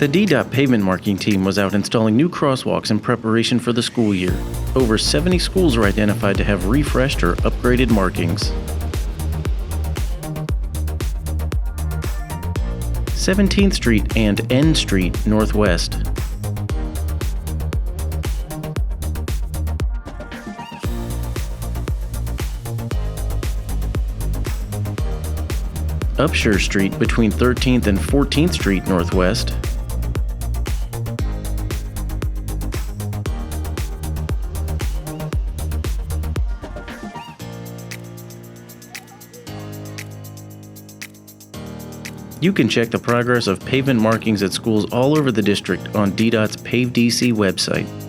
The DDOT pavement marking team was out installing new crosswalks in preparation for the school year. Over 70 schools are identified to have refreshed or upgraded markings. 17th Street and N Street Northwest. Upshur Street between 13th and 14th Street Northwest. You can check the progress of pavement markings at schools all over the district on DDOT's PaveDC website.